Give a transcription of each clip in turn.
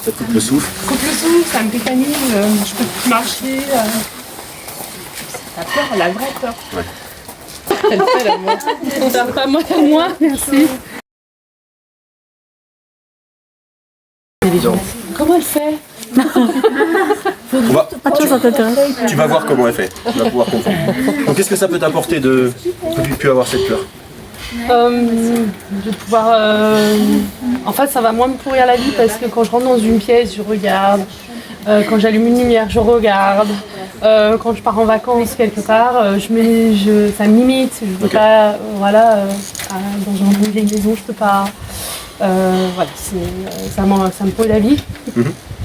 Ça te coupe le souffle? Coupe le souffle, ça me tétanise, je peux plus marcher. T'as peur, la vraie peur. Ouais. Elle fait la moi. Pas moi, merci. Comment elle fait? Tu vas voir comment elle fait. Tu vas pouvoir comprendre. Donc qu'est-ce que ça peut t'apporter de ne plus avoir cette peur? De pouvoir... En fait, ça va moins me pourrir la vie parce que quand je rentre dans une pièce, je regarde. Quand j'allume une lumière, je regarde. Quand je pars en vacances quelque part, ça m'imite. Je peux pas... dans une vieille maison, je peux pas... ça me pourrit la vie.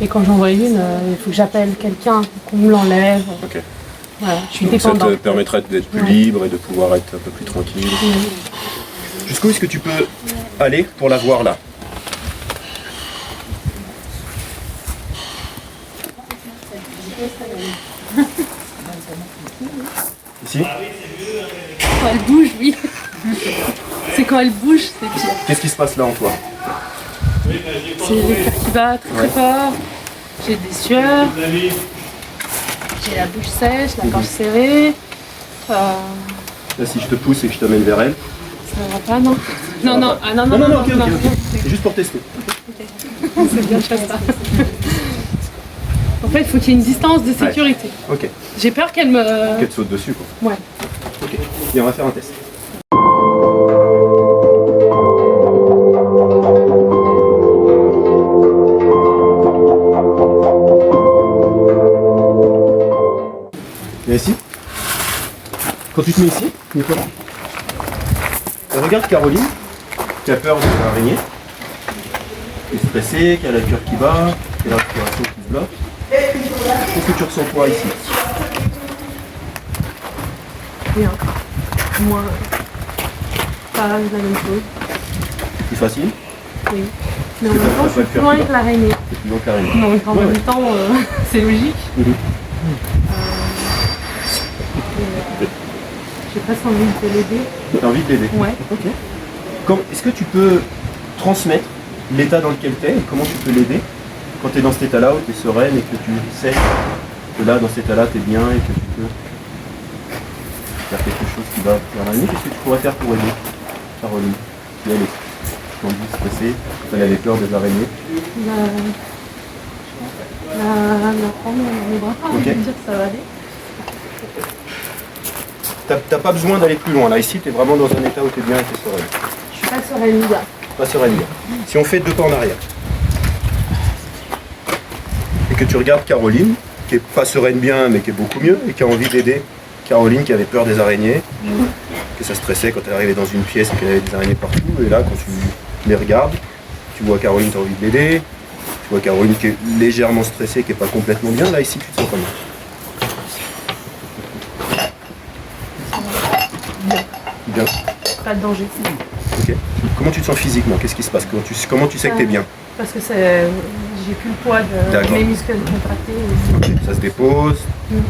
Et quand j'en vois une, il faut que j'appelle quelqu'un, qu'on me l'enlève. Okay. Voilà, je suis donc dépendante. ça te permettrait d'être plus libre et de pouvoir être un peu plus tranquille. Jusqu'où est-ce que tu peux aller pour la voir là? Ici? Quand elle bouge, oui. C'est quand elle bouge, c'est pire. Qu'est-ce qui se passe là en toi? J'ai le cœur qui bat très fort, j'ai des sueurs, j'ai la bouche sèche, la gorge serrée. Là, si je te pousse et que je t'amène vers elle. Ça va pas, non? Non, Ok. C'est juste pour tester. C'est bien ça. En fait, il faut qu'il y ait une distance de sécurité. Ouais. Ok. J'ai peur qu'elle me... Qu'elle te saute dessus, quoi. Ouais. Ok. Et on va faire un test. Viens ici. Quand tu te mets ici, Nicolas, regarde Caroline, qui a peur de l'araignée, qui est stressée, qui a le cœur qui bat, qui a la respiration qui se bloque. Qu'est-ce que tu ressens toi ici? Bien. Moi, pas la même chose. Plus facile? Oui. Mais en même temps, je suis plus loin que l'araignée. C'est plus long que l'araignée. Donc en même temps, c'est logique. J'ai presque envie de l'aider. Tu as envie de l'aider? Ouais. Ok. Est-ce que tu peux transmettre l'état dans lequel tu es et comment tu peux l'aider quand tu es dans cet état-là où tu es sereine et que tu sais que là, dans cet état-là, tu es bien et que tu peux faire quelque chose qui va faire la nuit? Qu'est-ce que tu pourrais faire pour aider Caroline, qui elle est tendue, stressée, quand elle avait peur des araignées? La prendre dans les bras et lui dire que ça va aller. T'as pas besoin d'aller plus loin. Là, ici, tu es vraiment dans un état où tu es bien et tu es sereine. Je suis pas sereine là. Pas sereine bien. Si on fait 2 pas en arrière et que tu regardes Caroline, qui est pas sereine bien mais qui est beaucoup mieux et qui a envie d'aider Caroline qui avait peur des araignées, que ça stressait quand elle arrivait dans une pièce et qu'elle avait des araignées partout, et là quand tu les regardes, tu vois Caroline, tu as envie de l'aider, tu vois Caroline qui est légèrement stressée, qui est pas complètement bien, là ici tu te sens comment? Bien. Pas de danger. Ok. Comment tu te sens physiquement? Qu'est-ce qui se passe? Comment tu sais que tu es bien? Parce que j'ai plus le poids de mes muscles contractés. Okay. Ça se dépose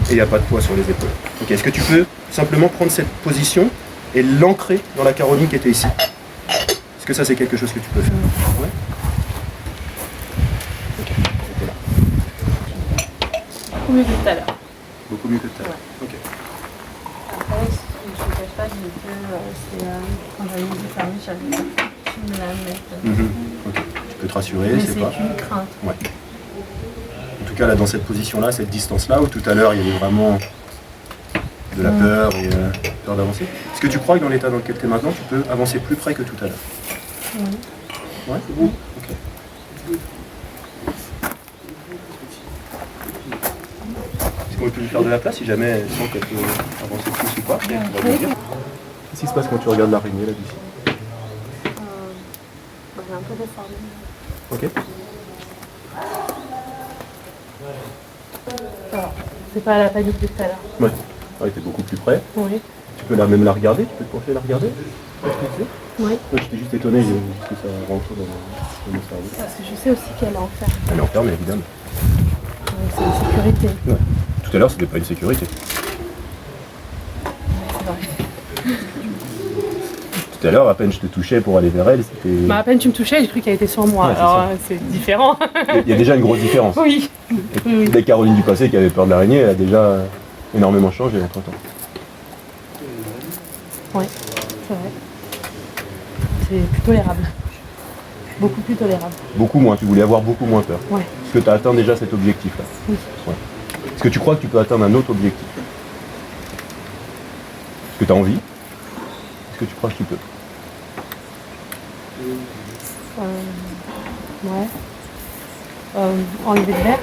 et il n'y a pas de poids sur les épaules. Ok. Est-ce que tu peux simplement prendre cette position et l'ancrer dans la Caroline qui était ici? Est-ce que ça c'est quelque chose que tu peux faire? Ouais. Beaucoup mieux que tout à l'heure. Beaucoup mieux que tout à l'heure. Ok. Après, je ne te cache pas que quand j'avais les yeux fermés, j'avais la mettre. Ok. Tu peux te rassurer, mais c'est pas. C'est une crainte. Ouais. En tout cas, là, dans cette position-là, cette distance-là, où tout à l'heure, il y avait vraiment de la peur et peur d'avancer. Est-ce que tu crois que dans l'état dans lequel tu es maintenant, tu peux avancer plus près que tout à l'heure? Oui. Ouais. Oui. Ok. Est-ce qu'on peut lui faire de la place si jamais elle sent qu'elle peut avancer plus ou pas? Qu'est-ce qui se passe quand tu regardes l'araignée là d'ici? J'ai un peu déformé. Ok. C'est pas la panique de tout à l'heure. Ouais. Ouais, t'es beaucoup plus près. Oui. Tu peux même la regarder, tu peux te pencher et la regarder. Oui. Je t'ai juste étonné que ça rentre dans mon cerveau. Parce que je sais aussi qu'elle est enfermée. Elle est enfermée, évidemment. C'est une sécurité. Ouais. Tout à l'heure, c'était pas une sécurité. C'est vrai. Tout tout à l'heure, à peine je te touchais pour aller vers elle, c'était... Bah, à peine tu me touchais, j'ai cru qu'elle était sur moi. Ouais, c'est Alors ça. c'est différent. Il y a déjà une grosse différence. Oui. Oui. La Caroline du passé qui avait peur de l'araignée, elle a déjà énormément changé entre temps. Ouais, c'est vrai. C'est plus tolérable. Beaucoup plus tolérable. Beaucoup moins, tu voulais avoir beaucoup moins peur. Ouais. Est-ce que tu as atteint déjà cet objectif-là? Oui. Ouais. Est-ce que tu crois que tu peux atteindre un autre objectif? Est-ce que tu as envie? Est-ce que tu crois que tu peux? Ouais. Enlever le verre,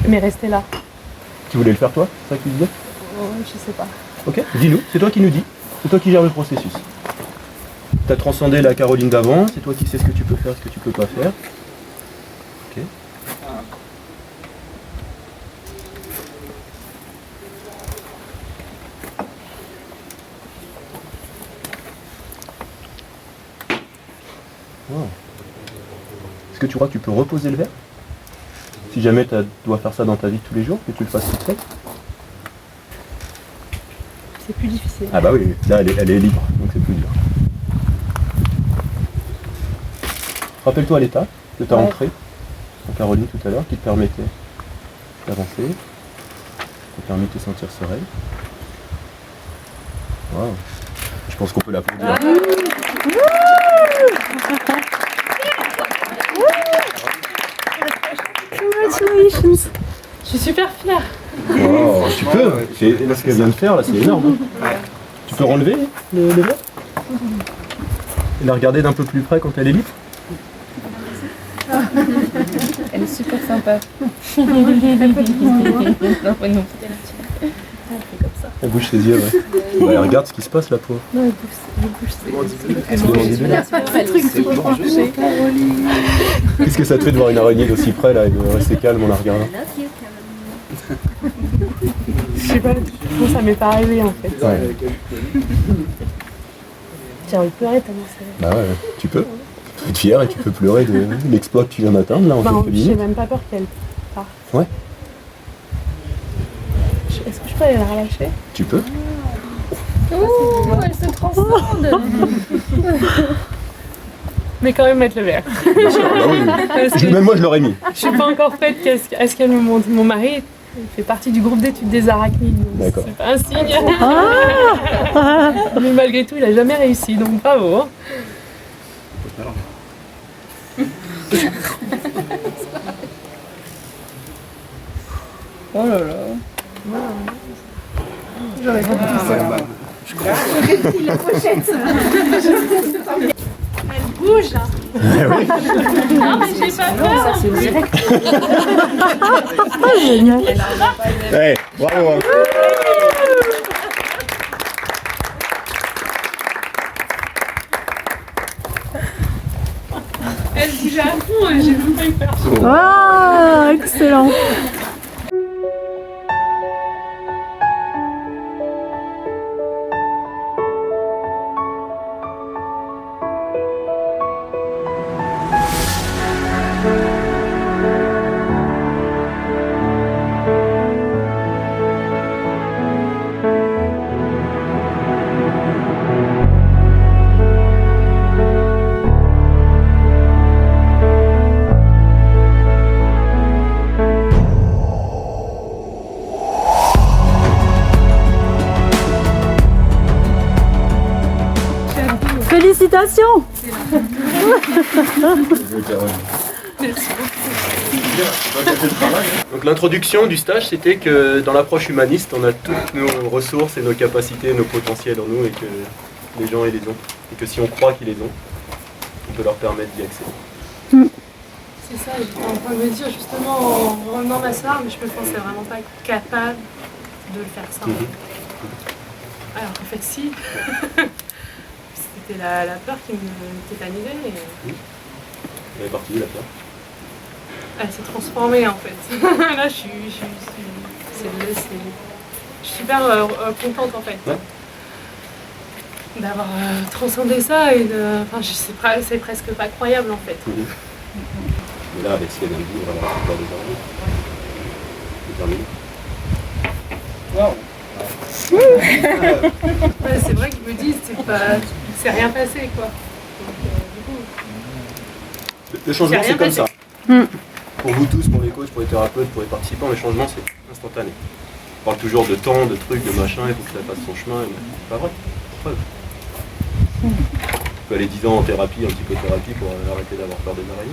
mais rester là. Tu voulais le faire toi? C'est ça que tu disais? Je sais pas. Ok, dis-nous, c'est toi qui nous dis. C'est toi qui gères le processus. Tu as transcendé la Caroline d'avant, c'est toi qui sais ce que tu peux faire, ce que tu peux pas faire. Ok. Wow. Est-ce que tu crois que tu peux reposer le verre? Si jamais tu dois faire ça dans ta vie de tous les jours, que tu le fasses toute seule? C'est plus difficile. Ah bah oui, là elle est libre, donc c'est plus dur. Rappelle-toi l'état que tu as ancré en Caroline tout à l'heure, qui te permettait d'avancer, qui te permet de te sentir sereine. Waouh. Je pense qu'on peut l'applaudir. Congratulations. Je suis super fière. Wow, tu peux, là, ce qu'elle vient de faire là, c'est énorme. Tu peux relever le verre et la regarder d'un peu plus près quand elle est libre. Elle est super sympa. Elle bouge ses yeux, ouais. Bah, elle regarde ce qui se passe là, pauvre. Non, elle bouge Elle se demande des Qu'est-ce que ça te fait de voir une araignée d'aussi près là et de rester calme en la regardant? Je sais pas, ça m'est pas arrivé en fait. Ouais. J'ai envie de pleurer tellement c'est... Bah ouais, tu peux. Tu peux être fier et tu peux pleurer de l'exploit que tu viens d'atteindre là en Bah, quelques j'ai minutes. même pas peur qu'elle parte. Ouais, Est-ce que je peux aller la relâcher? tu peux. Oh, elle se transcende. Mais quand même mettre le verre. Bien sûr, bah oui. Parce que Même moi je l'aurais mis. je suis pas encore prête à ce qu'elle me montre. Mon mari fait partie du groupe d'études des arachnides. Donc D'accord. c'est pas un signe. Mais malgré tout, il a jamais réussi, donc bravo. Hein. Oh là là. Elle bouge. Non mais j'ai pas peur. Ça c'est direct. Ouais, bravo. Hein. Elle bouge à fond, j'ai même pas eu peur. Ah, excellent. Félicitations. Donc l'introduction du stage, c'était que dans l'approche humaniste, on a toutes nos ressources et nos capacités, nos potentiels en nous et que les gens ils les ont. Et que si on croit qu'ils les ont, on peut leur permettre d'y accéder. C'est ça, j'étais en train de me dire justement en revenant m'asseoir, mais je me pensais vraiment pas capable de le faire ça. Alors en fait si. C'était la peur qui me tétanisait et Elle est partie la peur. elle s'est transformée en fait. Là je suis super contente en fait. Ouais. D'avoir transcendé ça et de. Enfin c'est presque pas croyable en fait. Et là, avec ce qu'elle vient de dire, on va la plupart des araignées. C'est terminé. Ouais, c'est vrai que je me dis, c'est rien passé, quoi. Le changement, C'est c'est rien comme passé. ça. Mm. Pour vous tous, pour les coachs, pour les thérapeutes, pour les participants, le changement, c'est instantané. On parle toujours de temps, de trucs, de machin, il faut que ça fasse son chemin. Mais c'est pas vrai. Preuve. On peut aller 10 ans en thérapie, en psychothérapie pour arrêter d'avoir peur des araignées.